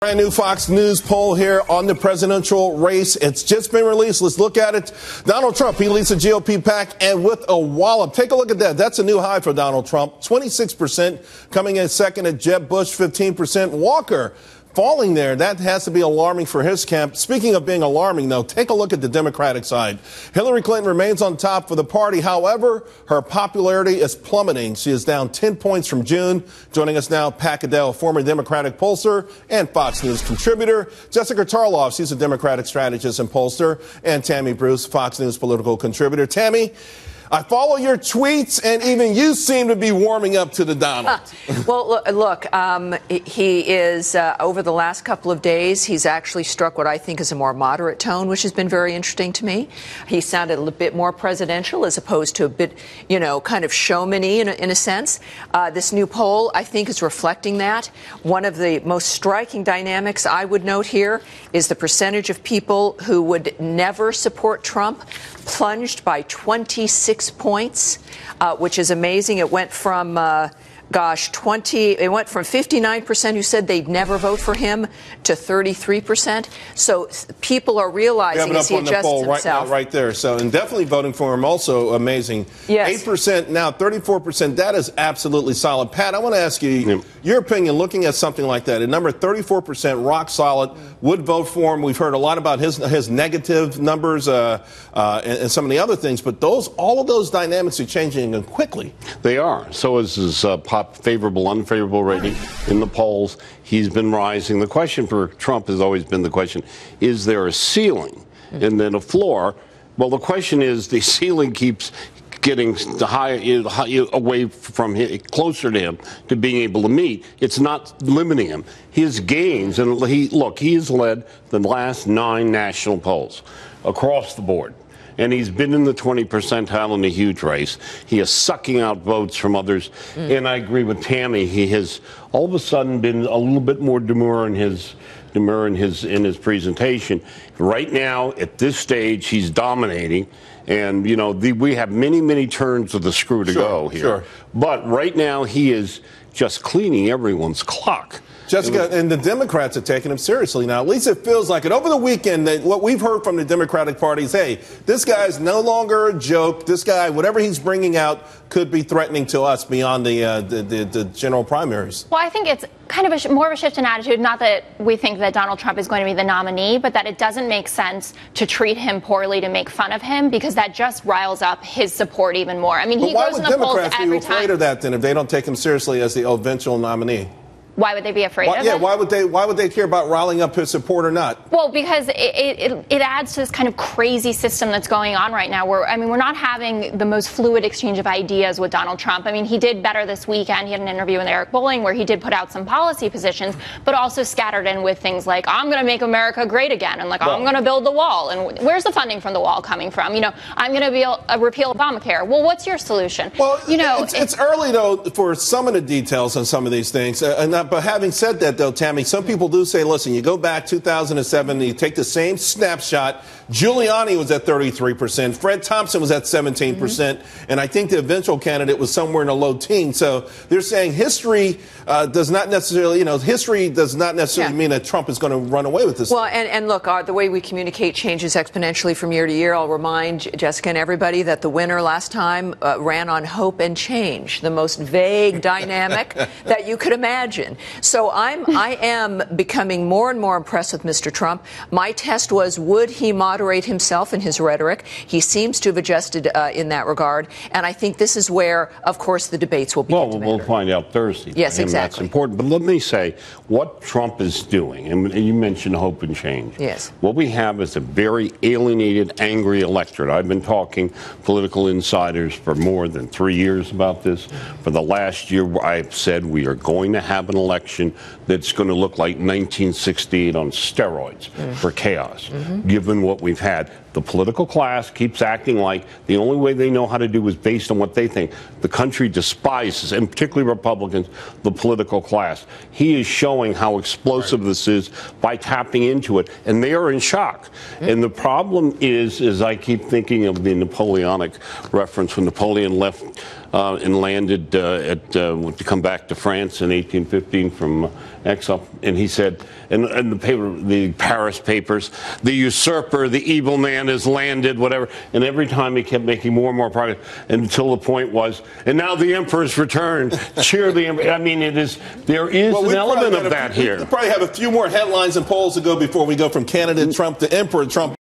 Brand new Fox News poll here on the presidential race. It's just been released. Let's look at it. Donald Trump, he leads the GOP pack and with a wallop. Take a look at that. That's a new high for Donald Trump. 26% coming in second at Jeb Bush, 15%. Walker falling there. That has to be alarming for his camp. Speaking of being alarming, though, take a look at the Democratic side. Hillary Clinton remains on top for the party. However, her popularity is plummeting. She is down 10 points from June. Joining us now, Pat Caddell, former Democratic pollster and Fox News contributor. Jessica Tarlov, she's a Democratic strategist and pollster. And Tammy Bruce, Fox News political contributor. Tammy, I follow your tweets, and even you seem to be warming up to the Donald. Well, look, he is, over the last couple of days, he's actually struck what I think is a more moderate tone, which has been very interesting to me. He sounded a little bit more presidential as opposed to a bit, kind of showman-y in a sense. This new poll, I think, is reflecting that. One of the most striking dynamics I would note here is the percentage of people who would never support Trump plunged by 26 points, which is amazing. It went from, it went from 59% who said they'd never vote for him to 33%. So people are realizing as he adjusts himself. Right there. So, and definitely voting for him also amazing. Yes. 8% now, 34%. That is absolutely solid. Pat, I want to ask you your opinion looking at something like that. A number 34%, rock solid, would vote for him. We've heard a lot about his negative numbers and some of the other things, but all of those dynamics are changing quickly. They are. So is his favorable, unfavorable rating in the polls. He's been rising. The question for Trump has always been the question, is there a ceiling and then a floor? Well, the question is the ceiling keeps getting away from him, closer to him, to being able to meet. It's not limiting him. His gains, and he has led the last 9 national polls across the board. And he's been in the 20 percentile in a huge race. He is sucking out votes from others. And I agree with Tammy. He has all of a sudden been a little bit more demure in his presentation. Right now, at this stage, he's dominating. And, we have many turns of the screw to go here. Sure. But right now, he is just cleaning everyone's clock. Jessica, and the Democrats are taking him seriously now. At least it feels like it. Over the weekend, what we've heard from the Democratic Party is, hey, this guy's no longer a joke. This guy, whatever he's bringing out, could be threatening to us beyond the general primaries. Well, I think it's kind of more of a shift in attitude. Not that we think that Donald Trump is going to be the nominee, but that it doesn't make sense to treat him poorly, to make fun of him, because that just riles up his support even more. I mean, he goes in the polls every time. Why would Democrats be afraid of that then if they don't take him seriously as the eventual nominee? Why would they be afraid of it? Yeah, why would they care about riling up his support or not? Well, because it adds to this kind of crazy system that's going on right now where, we're not having the most fluid exchange of ideas with Donald Trump. He did better this weekend. He had an interview with Eric Bolling where he did put out some policy positions, but also scattered in with things like, I'm going to make America great again, and I'm going to build the wall. And where's the funding from the wall coming from? I'm going to repeal Obamacare. Well, what's your solution? Well, it's early, though, for some of the details on some of these things. But having said that, though, Tammy, some people do say, listen, you go back 2007, you take the same snapshot. Giuliani was at 33%. Fred Thompson was at 17%. And I think the eventual candidate was somewhere in the low teens. So they're saying history does not necessarily, mean that Trump is going to run away with this. Well, and look, the way we communicate changes exponentially from year to year. I'll remind Jessica and everybody that the winner last time ran on hope and change, the most vague dynamic that you could imagine. So I am becoming more and more impressed with Mr. Trump. My test was, would he moderate himself in his rhetoric? He seems to have adjusted in that regard. And I think this is where, of course, the debates will begin to matter. We'll find out Thursday. Yes, exactly. That's important. But let me say, what Trump is doing, and you mentioned hope and change. Yes. What we have is a very alienated, angry electorate. I've been talking political insiders for more than 3 years about this. For the last year, I've said we are going to have an election that's going to look like 1968 on steroids for chaos, given what we've had. The political class keeps acting like the only way they know how to do is based on what they think. The country despises, and particularly Republicans, the political class. He is showing how explosive this is by tapping into it, and they are in shock. And the problem is I keep thinking of the Napoleonic reference when Napoleon left and landed to come back to France in 1815 from exile. And he said, in the Paris papers, the usurper, the evil man has landed, whatever. And every time he kept making more and more progress until the point was, and now the emperor's returned. Cheer the emperor. I mean, there is an element of that here. We probably have a few more headlines and polls to go before we go from candidate Trump to Emperor Trump.